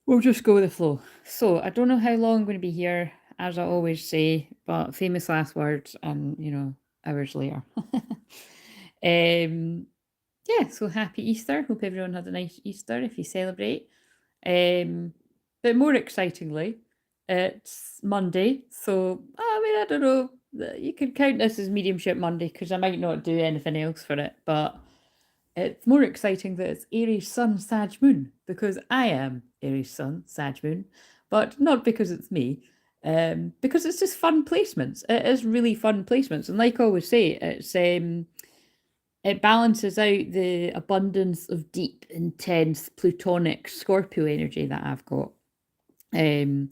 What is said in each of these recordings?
we'll just go with the flow. So I don't know how long I'm going to be here, as I always say, but famous last words and, hours later. um, yeah, so happy Easter. Hope everyone had a nice Easter if you celebrate. But more excitingly, it's Monday. So, I mean, I don't know. You can count this as mediumship Monday because I might not do anything else for it, but it's more exciting that it's Aries Sun Sag Moon because I am Aries Sun Sag Moon, but not because it's me, because it's just fun placements. It is really fun placements, and like I always say, it balances out the abundance of deep, intense Plutonic Scorpio energy that I've got. Um,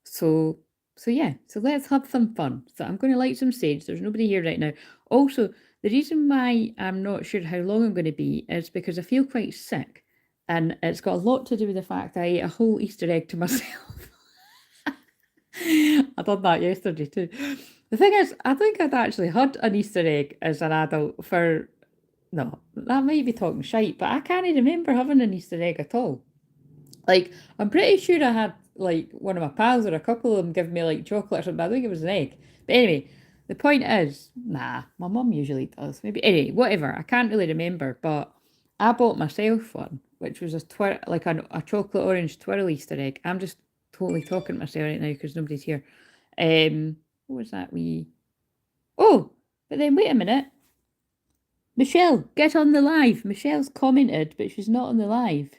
so so let's have some fun. So I'm going to light some sage. There's nobody here right now. Also, the reason why I'm not sure how long I'm going to be is because I feel quite sick, and it's got a lot to do with the fact I ate a whole Easter egg to myself. I done that yesterday too. The thing is, I think I'd actually had an Easter egg as an adult for no, that might be talking shite, but I can't remember having an Easter egg at all. Like, I'm pretty sure I had like one of my pals or a couple of them give me like chocolate or something. I think it was an egg. But anyway, the point is, nah, my mum usually does. Maybe anyway, whatever. I can't really remember, but I bought myself one, which was a chocolate orange twirl Easter egg. I'm just totally talking to myself right now because nobody's here. What was that? Oh, but then wait a minute. Michelle, get on the live. Michelle's commented, but she's not on the live.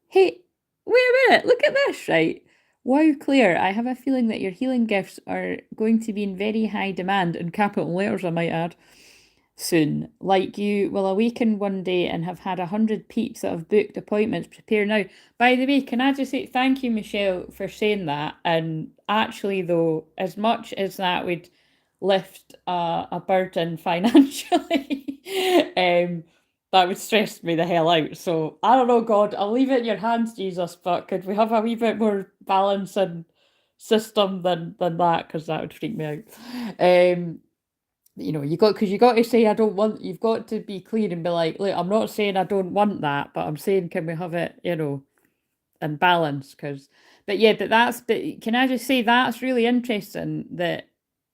Hey, wait a minute, look at this, right? Wow, Claire, I have a feeling that your healing gifts are going to be in very high demand, in capital letters, I might add, soon. Like you will awaken one day and have had 100 peeps that have booked appointments. Prepare now. By the way, can I just say thank you, Michelle, for saying that? And actually, though, as much as that would lift a burden financially, that would stress me the hell out. So I don't know, God, I'll leave it in your hands, Jesus. But could we have a wee bit more balance and system than that? Because that would freak me out. You got to say I don't want. You've got to be clear and be like, look, I'm not saying I don't want that, but I'm saying can we have it, in balance? But can I just say that's really interesting that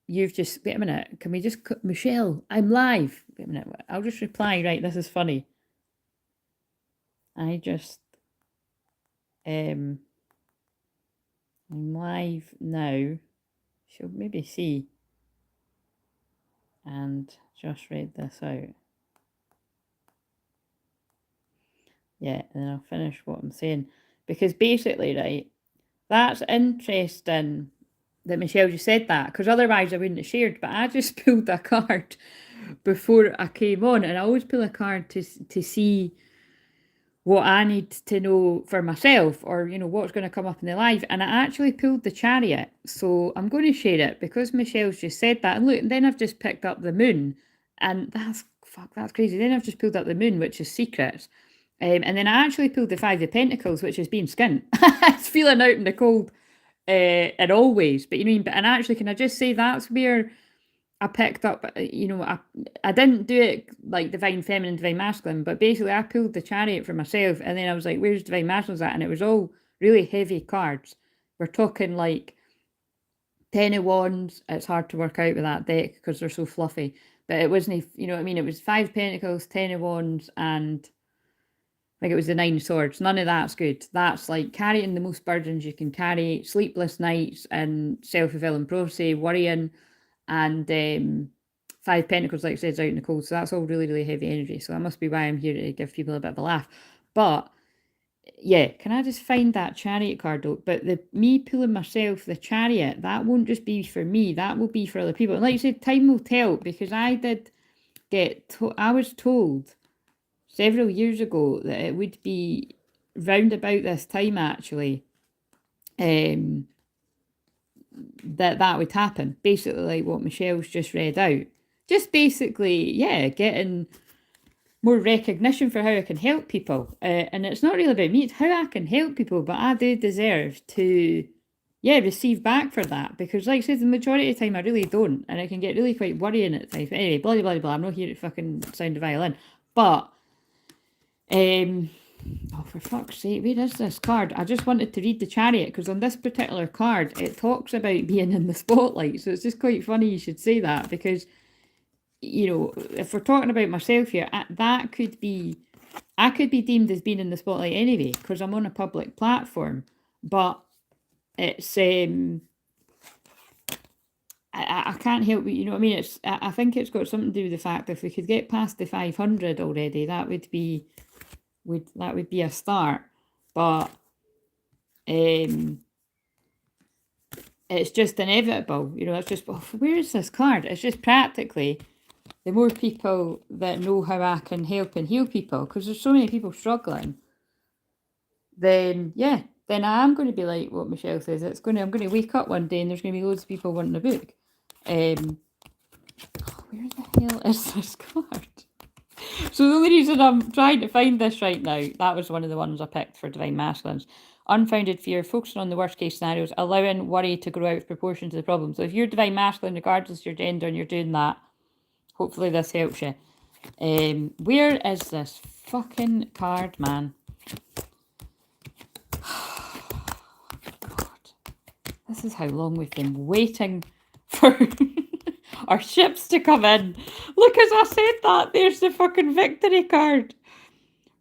you've just wait a minute. Can we just Michelle? I'm live. Wait a minute. I'll just reply. Right, this is funny. I just I'm live now. She'll maybe see and just read this out. Yeah, and then I'll finish what I'm saying. Because basically, right, that's interesting that Michelle just said that, because otherwise I wouldn't have shared. But I just pulled a card before I came on, and I always pull a card to see what I need to know for myself, or what's going to come up in the live. And I actually pulled the Chariot, so I'm going to share it because Michelle's just said that. And look, and then I've just picked up the Moon, and that's crazy. Then I've just pulled up the Moon, which is secrets. And then I actually pulled the Five of Pentacles, which is being skint. It's feeling out in the cold, and always. But and actually, can I just say that's where I picked up, I didn't do it like Divine Feminine, Divine Masculine, but basically I pulled the Chariot for myself, and then I was like, where's Divine Masculine's at? And it was all really heavy cards. We're talking like 10 of Wands. It's hard to work out with that deck because they're so fluffy. But it wasn't, you know what I mean? It was 5 Pentacles, 10 of Wands, and I think it was the 9 Swords. None of that's good. That's like carrying the most burdens you can carry, sleepless nights and self-fulfilling prophecy, worrying, and 5 Pentacles, like I said, is out in the cold. So that's all really, really heavy energy. So that must be why I'm here to give people a bit of a laugh. But yeah, can I just find that Chariot card though? But me pulling myself the Chariot, that won't just be for me. That will be for other people. And like you said, time will tell, because I was told several years ago that it would be round about this time actually, that would happen. Basically, like what Michelle's just read out. Just basically, yeah, getting more recognition for how I can help people. And it's not really about me, it's how I can help people, but I do deserve to, receive back for that. Because like I said, the majority of the time I really don't. And I can get really quite worrying at times. But anyway, blah, blah, blah, blah. I'm not here to fucking sound a violin. But, Oh, for fuck's sake, where is this card? I just wanted to read the Chariot, because on this particular card, it talks about being in the spotlight. So it's just quite funny you should say that, because, you know, if we're talking about myself here, that could be, I could be deemed as being in the spotlight anyway, because I'm on a public platform. But it's, I can't help it, you know what I mean? I think it's got something to do with the fact that if we could get past the 500 already, that would be a start. But it's just inevitable, you know. It's just, oh, where is this card? It's just practically the more people that know how I can help and heal people, because there's so many people struggling, then yeah, then I am going to be like what Michelle says. I'm going to wake up one day and there's going to be loads of people wanting a book. Where the hell is this card? So the only reason I'm trying to find this right now, that was one of the ones I picked for Divine Masculines. Unfounded fear, focusing on the worst case scenarios, allowing worry to grow out of proportion to the problem. So if you're Divine Masculine, regardless of your gender, and you're doing that, hopefully this helps you. Where is this fucking card, man? God, this is how long we've been waiting for our ships to come in. Look, as I said that, there's the fucking victory card.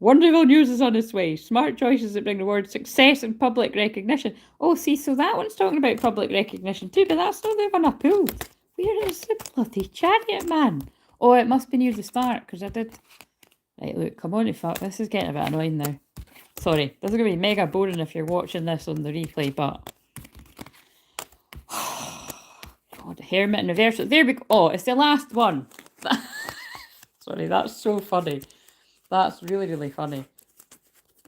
Wonderful news is on its way. Smart choices that bring reward, success and public recognition. Oh, see, so that one's talking about public recognition too, but that's not the one I pulled. Where is the bloody Chariot, man? Oh, it must be near the start, because I did... Right, look, come on, fuck. This is getting a bit annoying now. Sorry, this is going to be mega boring if you're watching this on the replay, but... God, Hermit and Reverse. There we go. Oh, it's the last one. Sorry, that's so funny. That's really, really funny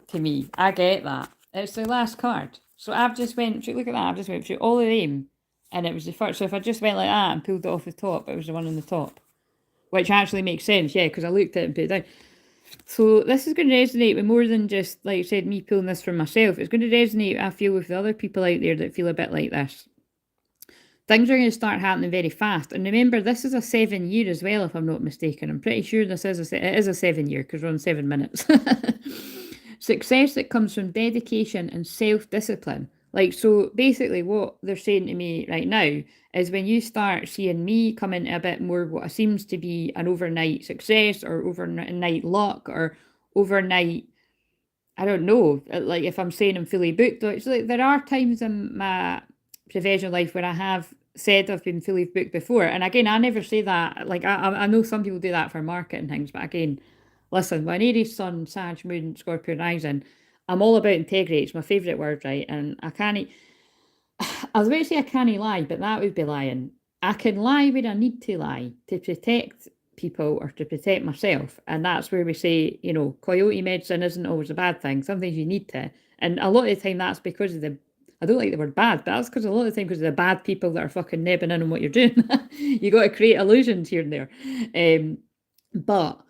to me. I get that. It's the last card. So I've just went through, look at that, I've just went through all of them, and it was the first. So if I just went like that and pulled it off the top, it was the one on the top. Which actually makes sense, yeah, because I looked at it and put it down. So this is going to resonate with more than just, like I said, me pulling this from myself. It's going to resonate, I feel, with the other people out there that feel a bit like this. Things are going to start happening very fast. And remember, this is a 7 year as well, if I'm not mistaken. I'm pretty sure this is it is a 7 year, because we're on 7 minutes. Success that comes from dedication and self-discipline. Like, so basically what they're saying to me right now is when you start seeing me come into a bit more what seems to be an overnight success or overnight luck or overnight, I don't know, like if I'm saying I'm fully booked, it's like there are times in my professional life where I have said I've been fully booked before. And again, I never say that. Like, I know some people do that for marketing things, but again, listen, when Aries, Sun, Sag, Moon, Scorpio, Rising, I'm all about integrity. It's my favourite word, right? And I can't, I was about to say I can't lie, but that would be lying. I can lie where I need to lie to protect people or to protect myself. And that's where we say, you know, coyote medicine isn't always a bad thing. Sometimes you need to. And a lot of the time that's because of the, I don't like the word bad, but that's because a lot of the time because of the bad people that are fucking nebbing in on what you're doing. You got to create illusions here and there. But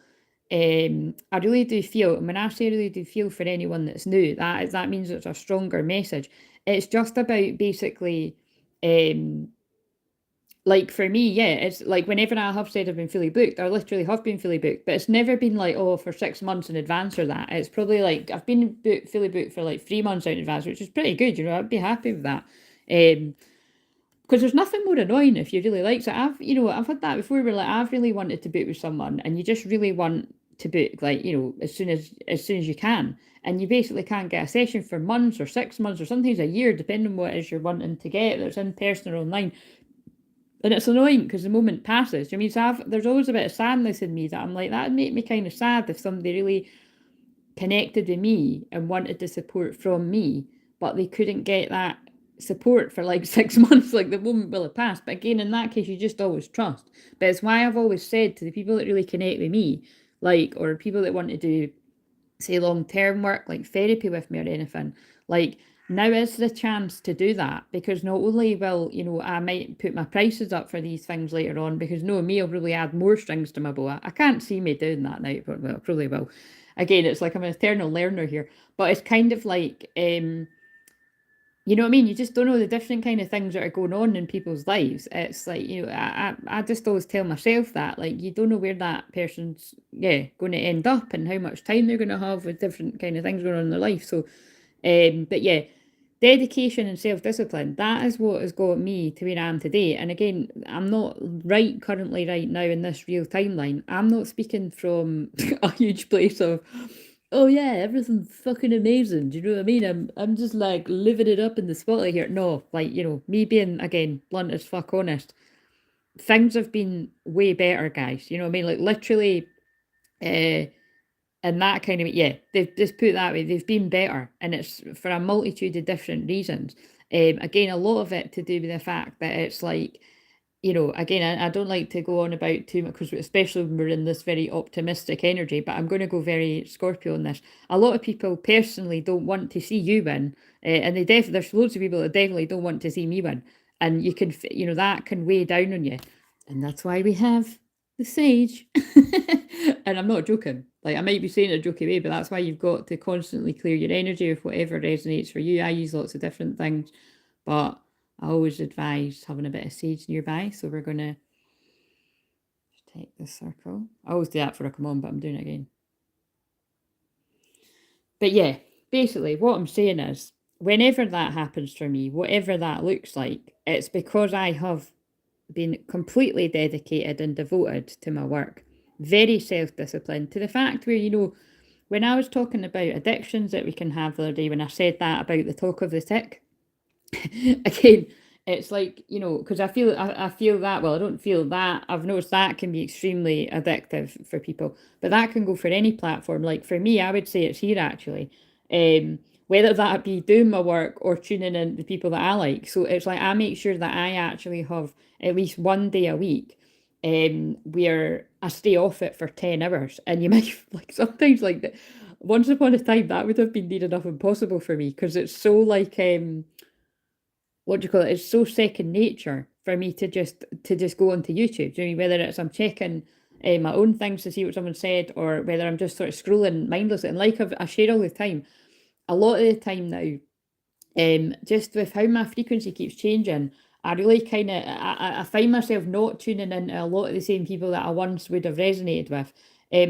I really do feel, and when I say really do feel for anyone that's new, that means it's a stronger message. It's just about basically, like for me, yeah, it's like whenever I have said I've been fully booked, I literally have been fully booked, but it's never been like, oh, for 6 months in advance or that. It's probably like I've been fully booked for like 3 months out in advance, which is pretty good, you know. I'd be happy with that. Because there's nothing more annoying if you really like it. I've had that before where like I've really wanted to book with someone and you just really want to book, like, you know, as soon as you can. And you basically can't get a session for months or 6 months or sometimes a year, depending on what it is you're wanting to get, that's in person or online. And it's annoying because the moment passes. I mean, so there's always a bit of sadness in me that I'm like, that'd make me kind of sad if somebody really connected with me and wanted the support from me, but they couldn't get that support for like 6 months, like the moment will have passed. But again, in that case, you just always trust. But it's why I've always said to the people that really connect with me, like, or people that want to do, say, long-term work, like therapy with me or anything, like, now is the chance to do that, because not only will, you know, I might put my prices up for these things later on, because knowing me, I'll really add more strings to my bow. I can't see me doing that now, but well, I probably will. Again, it's like I'm an eternal learner here, but it's kind of like, you you know what I mean? You just don't know the different kind of things that are going on in people's lives. It's like, you know, I just always tell myself that, like, you don't know where that person's, yeah, going to end up and how much time they're going to have with different kind of things going on in their life. So, but yeah, dedication and self-discipline, that is what has got me to where I am today. And again, I'm not currently right now in this real timeline. I'm not speaking from a huge place of, oh yeah, everything's fucking amazing. Do you know what I mean? I'm just like living it up in the spotlight here. No, like, you know, me being again blunt as fuck honest, things have been way better, guys. You know what I mean? Like literally, and that kind of, yeah, they've just put it that way, they've been better, and it's for a multitude of different reasons. Again, a lot of it to do with the fact that it's like, you know, again, I don't like to go on about too much because especially when we're in this very optimistic energy, but I'm going to go very Scorpio on this. A lot of people personally don't want to see you win, and there's loads of people that definitely don't want to see me win, and you can, you know, that can weigh down on you, and that's why we have the sage. And I'm not joking. Like, I might be saying it a jokey way, but that's why you've got to constantly clear your energy with whatever resonates for you. I use lots of different things, but I always advise having a bit of sage nearby. So we're going to take this circle. I always do that for a come on, but I'm doing it again. But yeah, basically what I'm saying is, whenever that happens for me, whatever that looks like, it's because I have been completely dedicated and devoted to my work. Very self-disciplined to the fact where, you know, when I was talking about addictions that we can have the other day, when I said that about the talk of the tick, again, it's like, you know, because I feel that, well, I don't feel that, I've noticed that can be extremely addictive for people, but that can go for any platform. Like for me, I would say it's here actually. Whether that be doing my work or tuning in the people that I like. So it's like I make sure that I actually have at least one day a week where I stay off it for 10 hours. And you might like sometimes like that. Once upon a time that would have been near enough impossible for me because it's so like what do you call it? It's so second nature for me to just go onto YouTube. Do you know, whether it's I'm checking my own things to see what someone said, or whether I'm just sort of scrolling mindlessly. And like I share all the time, a lot of the time now, just with how my frequency keeps changing, I really kind of I find myself not tuning into a lot of the same people that I once would have resonated with.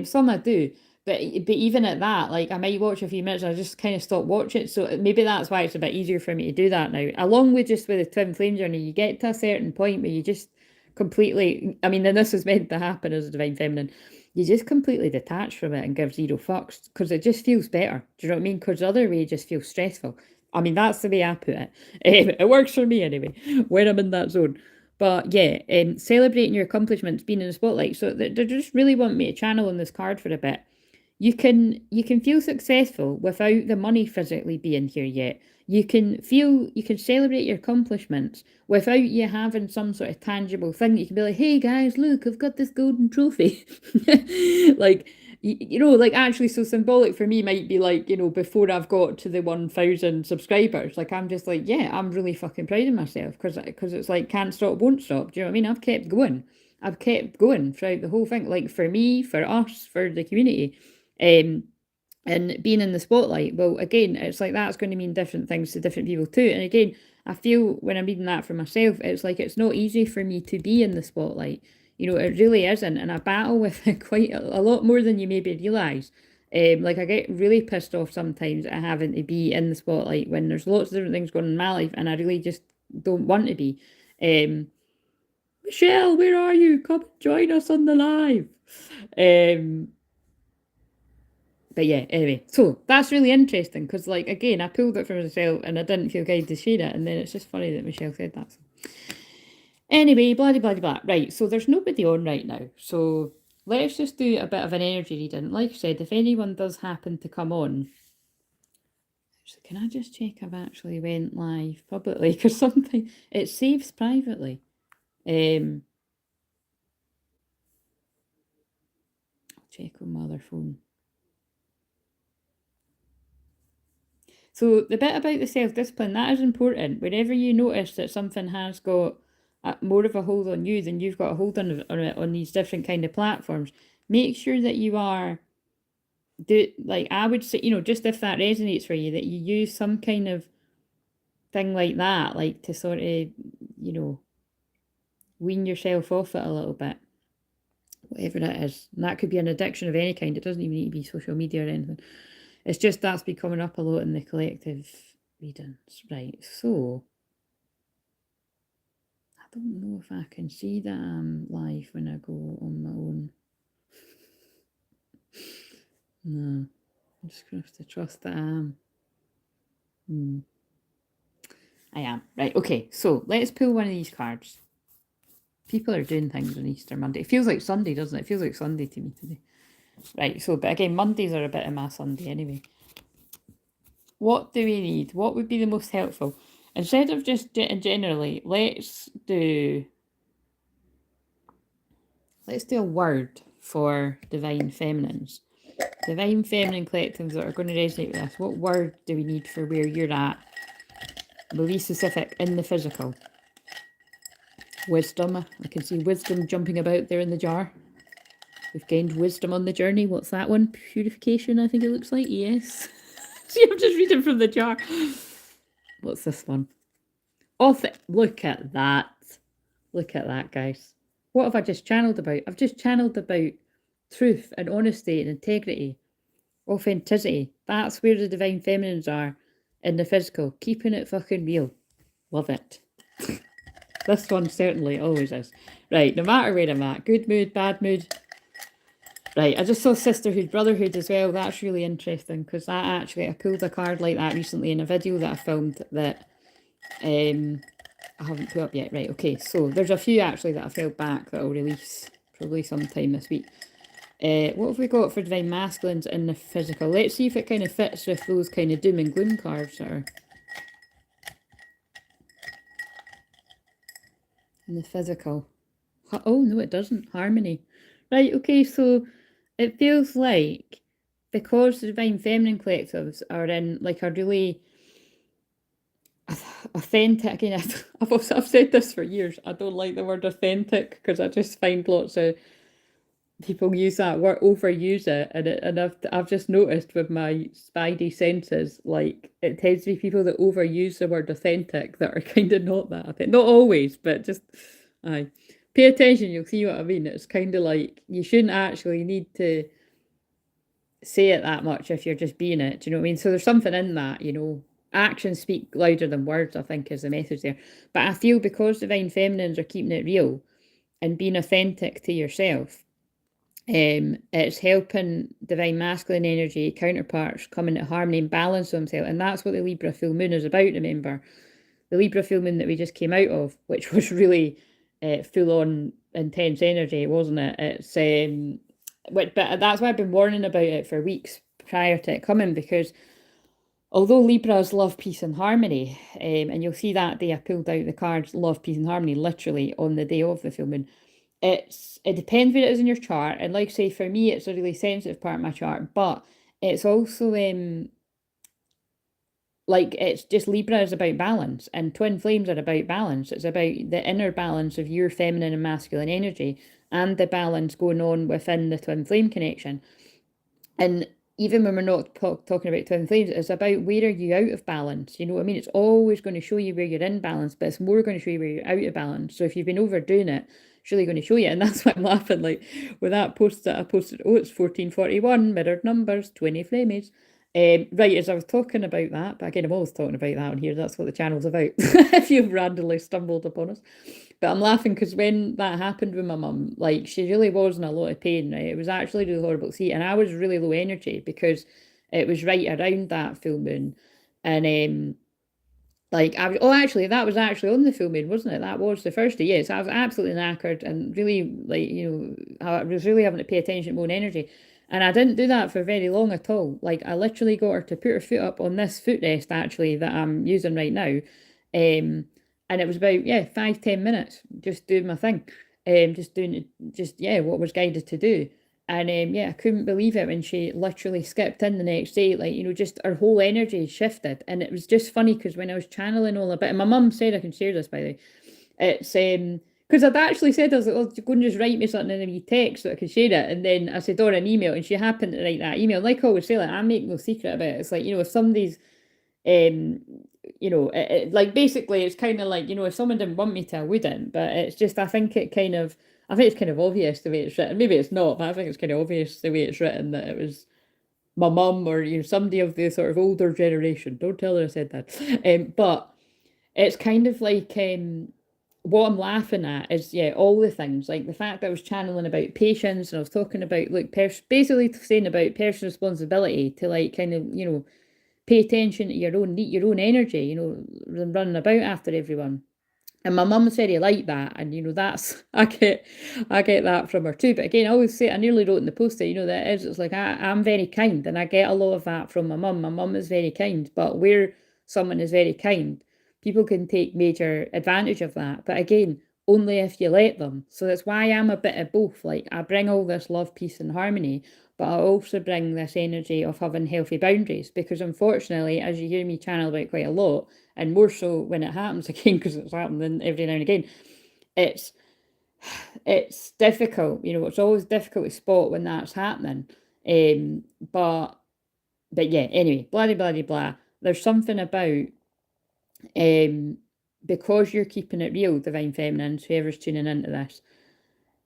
Some I do, but even at that, like I might watch a few minutes, I just kind of stop watching. So maybe that's why it's a bit easier for me to do that now. Along with just with the twin flame journey, you get to a certain point where you just completely. I mean, then this is meant to happen as a divine feminine. You just completely detach from it and give zero fucks because it just feels better. Do you know what I mean? Because the other way just feels stressful. I mean, that's the way I put it. It works for me anyway, when I'm in that zone. But yeah, celebrating your accomplishments, being in the spotlight. So they just really want me to channel on this card for a bit. You can feel successful without the money physically being here yet. You can celebrate your accomplishments without you having some sort of tangible thing. You can be like, hey guys, look, I've got this golden trophy. Like, you know, like actually, so symbolic for me might be like, you know, before I've got to the 1,000 subscribers, like I'm just like, yeah, I'm really fucking proud of myself because it's like can't stop, won't stop. Do you know what I mean? I've kept going throughout the whole thing. Like for me, for us, for the community. Um, and being in the spotlight, well, again, it's like that's going to mean different things to different people too. And again, I feel when I'm reading that for myself, it's like it's not easy for me to be in the spotlight. You know, it really isn't. And I battle with it quite a lot more than you maybe realise. Like I get really pissed off sometimes at having to be in the spotlight when there's lots of different things going on in my life and I really just don't want to be. Michelle, where are you? Come join us on the live. Um, but yeah, anyway, so that's really interesting because, like, again, I pulled it from myself and I didn't feel guided to share it, and then it's just funny that Michelle said that. So. Anyway, blah blah blah. Right, so there's nobody on right now, so let's just do a bit of an energy reading. Like I said, if anyone does happen to come on, actually, can I just check I've actually went live publicly because something it saves privately. I'll check on my other phone. So the bit about the self-discipline, that is important. Whenever you notice that something has got more of a hold on you than you've got a hold on it on these different kind of platforms, make sure that you are, like I would say, you know, just if that resonates for you, that you use some kind of thing like that, like to sort of, wean yourself off it a little bit, whatever it is. And that could be an addiction of any kind. It doesn't even need to be social media or anything. It's just that's been coming up a lot in the collective readings. Right, so I don't know if I can see that I'm live when I go on my own. No, I'm just going to have to trust that I am. I am. Right, okay, so let's pull one of these cards. People are doing things on Easter Monday. It feels like Sunday, doesn't it? It feels like Sunday to me today. Right, so, but again, Mondays are a bit of my Sunday anyway. What do we need? What would be the most helpful? Instead of just generally, let's do a word for divine feminines. Divine feminine collectives that are going to resonate with us. What word do we need for where you're at? We'll be specific in the physical. Wisdom. I can see wisdom jumping about there in the jar. We've gained wisdom on the journey. What's that one? Purification, I think it looks like. Yes. See, I'm just reading from the jar. What's this one? Look at that. Look at that, guys. What have I just channeled about? I've just channeled about truth and honesty and integrity, authenticity. That's where the divine feminines are in the physical. Keeping it fucking real. Love it. This one certainly always is. Right, no matter where I'm at. Good mood, bad mood. Right, I just saw sisterhood, brotherhood as well. That's really interesting because that actually, I pulled a card like that recently in a video that I filmed that I haven't put up yet. Right, okay, so there's a few actually that I've held back that I'll release probably sometime this week. What have we got for divine masculines in the physical? Let's see if it kind of fits with those kind of doom and gloom cards that are in the physical. Oh, no, it doesn't. Harmony. Right, okay, so it feels like because the divine feminine collectives are in like a really authentic, again, I've said this for years, I don't like the word authentic because I just find lots of people use that word, overuse it, and I've just noticed with my spidey senses, like it tends to be people that overuse the word authentic that are kind of not that authentic. Not always, but just pay attention, you'll see what I mean. It's kind of like you shouldn't actually need to say it that much if you're just being it. Do you know what I mean? So there's something in that, actions speak louder than words, I think, is the message there. But I feel because divine feminines are keeping it real and being authentic to yourself, it's helping divine masculine energy counterparts come into harmony and balance themselves. And that's what the Libra full moon is about, remember. The Libra full moon that we just came out of, which was really full on intense energy, wasn't it? But that's why I've been warning about it for weeks prior to it coming, because although Libras love peace and harmony, and you'll see that day I pulled out the cards love, peace and harmony literally on the day of the full moon. It depends where it is in your chart, and like I say, for me it's a really sensitive part of my chart, but it's also like it's just Libra is about balance, and twin flames are about balance. It's about the inner balance of your feminine and masculine energy and the balance going on within the twin flame connection. And even when we're not talking about twin flames, it's about where are you out of balance. You know what I mean? It's always going to show you where you're in balance, but it's more going to show you where you're out of balance. So if you've been overdoing it, it's really going to show you. And that's why I'm laughing, like with that post that I posted. Oh, it's 1441, mirrored numbers, 20 flamies. Right, as I was talking about that, but again, I'm always talking about that on here. That's what the channel's about, if you've randomly stumbled upon us. But I'm laughing because when that happened with my mum, like, she really was in a lot of pain, right? It was actually really horrible to see. And I was really low energy because it was right around that full moon. And actually, that was actually on the full moon, wasn't it? That was the first day. Yes, I was absolutely knackered and really, like, I was really having to pay attention to my own energy. And I didn't do that for very long at all. Like, I literally got her to put her foot up on this footrest, actually, that I'm using right now. And it was about, 5-10 minutes, just doing my thing. What was guided to do. And I couldn't believe it when she literally skipped in the next day. Like, just her whole energy shifted. And it was just funny because when I was channeling all a bit, and my mum said, I can share this by the way, it's because I'd actually said, I was like, oh, go and just write me something in a wee text so I can share it. And then I said, or an email, and she happened to write that email. Like I always say, like, I make no secret about it. It's like, if somebody's You know, like basically it's kind of like, you know, if someone didn't want me to, I wouldn't. But it's just, I think it's kind of obvious the way it's written. Maybe it's not, but I think it's kind of obvious the way it's written that it was my mum or, you know, somebody of the sort of older generation. Don't tell her I said that. But it's kind of like what I'm laughing at is, yeah, all the things, like the fact that I was channeling about patience and I was talking about, like, basically saying about personal responsibility to, like, kind of, you know, pay attention to your own need, your own energy, you know, than running about after everyone. And my mum's very like that, and you know that's I get that from her too. But again, I always say, I nearly wrote in the post that, you know, that is, it's like I'm very kind, and I get a lot of that from my mum. My mum is very kind, but where someone is very kind, people can take major advantage of that. But again, only if you let them. So that's why I'm a bit of both. Like, I bring all this love, peace, and harmony, but I also bring this energy of having healthy boundaries, because unfortunately, as you hear me channel about quite a lot, and more so when it happens again, because it's happening every now and again, it's difficult. You know, it's always difficult to spot when that's happening. But yeah, anyway, blah blah blah blah. There's something about because you're keeping it real, divine feminines, whoever's tuning into this.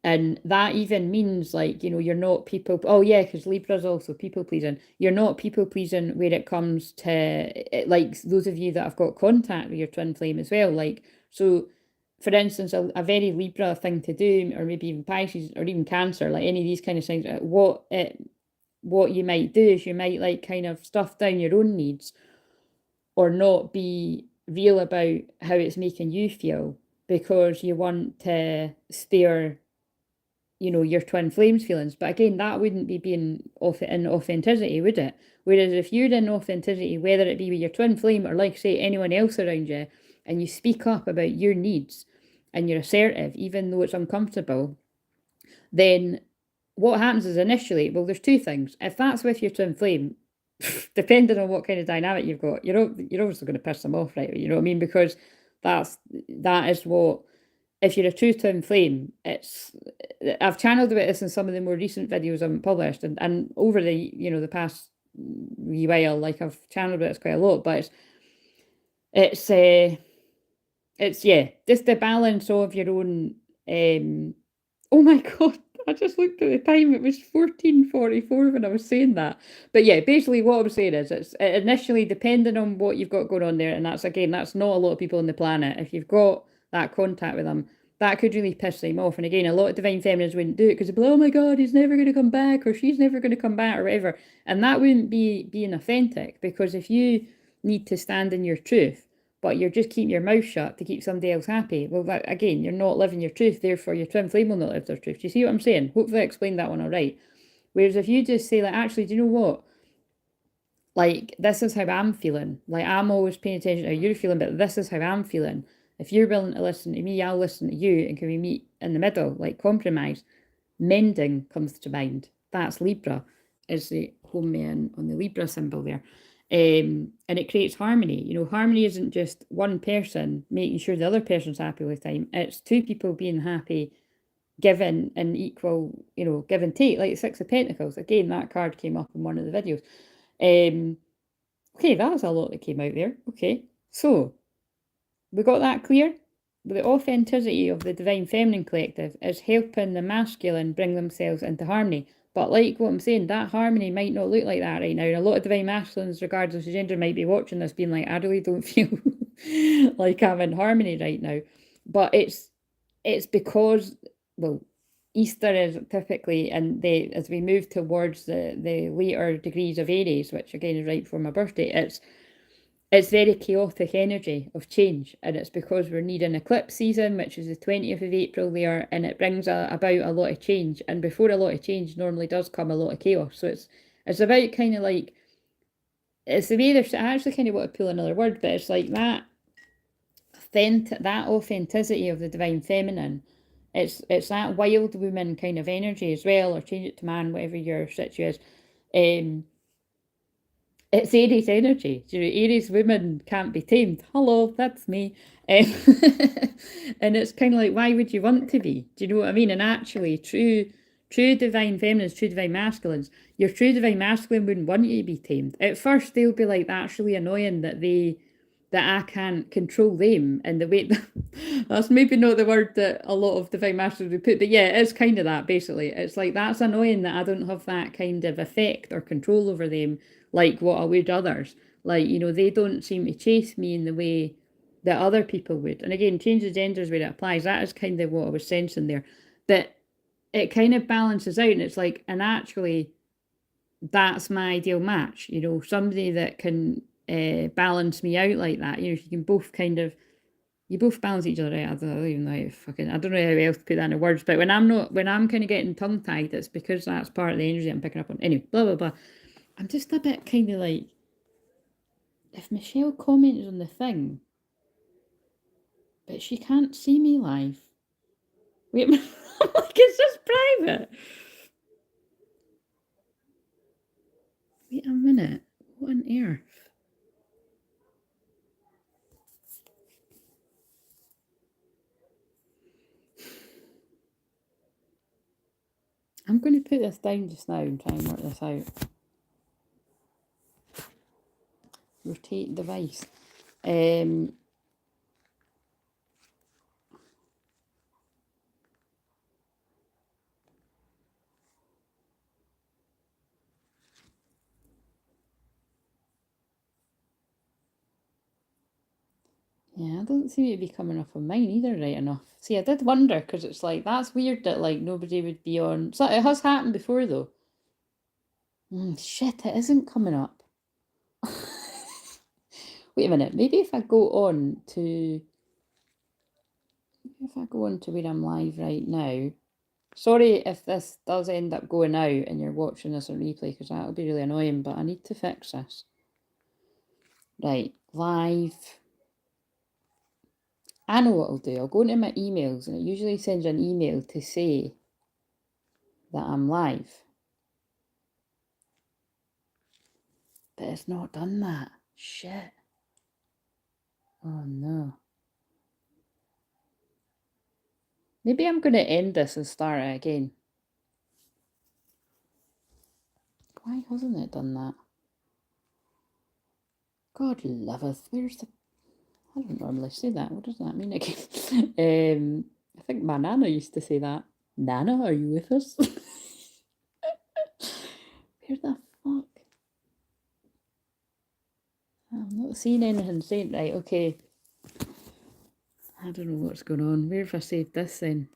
And that even means, like, you know, you're not people. Oh yeah, because Libra's also people pleasing. You're not people pleasing where it comes to, like, those of you that have got contact with your twin flame as well. Like, so, for instance, a very Libra thing to do, or maybe even Pisces or even Cancer, like any of these kind of things. What you might do is you might, like, kind of stuff down your own needs, or not be real about how it's making you feel, because you want to spare, you know, your twin flames feelings. But again, that wouldn't be being in authenticity, would it? Whereas if you're in authenticity, whether it be with your twin flame or, like, say, anyone else around you, and you speak up about your needs and you're assertive, even though it's uncomfortable, then what happens is, initially, well, there's two things. If that's with your twin flame, depending on what kind of dynamic you've got, you're obviously going to piss them off, right? You know what I mean? Because that is what, if you're a true twin flame, it's, I've channeled about this in some of the more recent videos I've published, and over the, you know, the past wee while, like, I've channeled about this quite a lot, but it's yeah, just the balance of your own. Oh my god, I just looked at the time, it was 14:44 when I was saying that. But yeah, basically what I'm saying is, it's initially depending on what you've got going on there, and that's, again, that's not a lot of people on the planet. If you've got that contact with them, that could really piss them off. And again, a lot of divine feminines wouldn't do it because they'd be like, oh my god, he's never going to come back, or she's never going to come back, or whatever. And that wouldn't be being authentic, because if you need to stand in your truth, but you're just keeping your mouth shut to keep somebody else happy, well, that, again, you're not living your truth, therefore your twin flame will not live their truth. Do you see what I'm saying? Hopefully I explained that one all right. Whereas if you just say, like, actually, do you know what? Like, this is how I'm feeling. Like, I'm always paying attention to how you're feeling, but this is how I'm feeling. If you're willing to listen to me, I'll listen to you, and can we meet in the middle, like compromise? Mending comes to mind. That's Libra, is the home man on the Libra symbol there. And it creates harmony. You know, harmony isn't just one person making sure the other person's happy all the time. It's two people being happy, given an equal, you know, give and take, like the Six of Pentacles. Again, that card came up in one of the videos. Okay, that was a lot that came out there. Okay, so we got that clear. The authenticity of the Divine Feminine Collective is helping the masculine bring themselves into harmony. But like what I'm saying, that harmony might not look like that right now. And a lot of divine masculines, regardless of gender, might be watching this being like, I really don't feel like I'm in harmony right now. But it's because, well, Easter is typically, and as we move towards the later degrees of Aries, which again is right before my birthday, it's very chaotic energy of change, and it's because we're needing eclipse season, which is the 20th of April there, and it brings about a lot of change. And before a lot of change normally does come a lot of chaos. So it's about kind of like, it's the way there's, I actually kind of want to pull another word, but it's like that authenticity of the divine feminine. It's that wild woman kind of energy as well, or change it to man, whatever your situation is. It's Aries energy. You know, Aries women can't be tamed. Hello, that's me. And it's kind of like, why would you want to be? Do you know what I mean? And actually, true true divine feminines, true divine masculines, your true divine masculine wouldn't want you to be tamed. At first, they'll be like, that's really annoying that I can't control them in the way that, that's maybe not the word that a lot of divine masculines would put, but yeah, it is kind of that, basically. It's like, that's annoying that I don't have that kind of effect or control over them like what I would others. Like, you know, they don't seem to chase me in the way that other people would. And again, change the genders where it applies. That is kind of what I was sensing there. But it kind of balances out, and it's like, and actually, that's my ideal match. You know, somebody that can balance me out like that. You know, you can both kind of, you both balance each other out. I don't even know how fucking, I don't know how else to put that into words. But when I'm kind of getting tongue tied, it's because that's part of the energy I'm picking up on. Anyway, blah blah blah. I'm just a bit kind of like, if Michelle commented on the thing, but she can't see me live. Wait, I'm like, it's just private. Wait a minute. What on earth? I'm going to put this down just now and try and work this out. Rotate device. Yeah, I don't seem to be coming up on mine either right enough. See, I did wonder, because it's like, that's weird that like nobody would be on. So it has happened before though. Shit, it isn't coming up. Wait a minute, maybe if I go on to where I'm live right now. Sorry if this does end up going out and you're watching this on replay, because that'll be really annoying, but I need to fix this. Right, live. I know what I'll do. I'll go into my emails, and it usually sends an email to say that I'm live. But it's not done that. Shit. Oh no. Maybe I'm going to end this and start it again. Why hasn't it done that? God loveth. Where's the... I don't normally say that. What does that mean again? I think my Nana used to say that. Nana, are you with us? Where the fuck? I'm not seeing anything saying... Right, okay. I don't know what's going on. Where have I saved this then?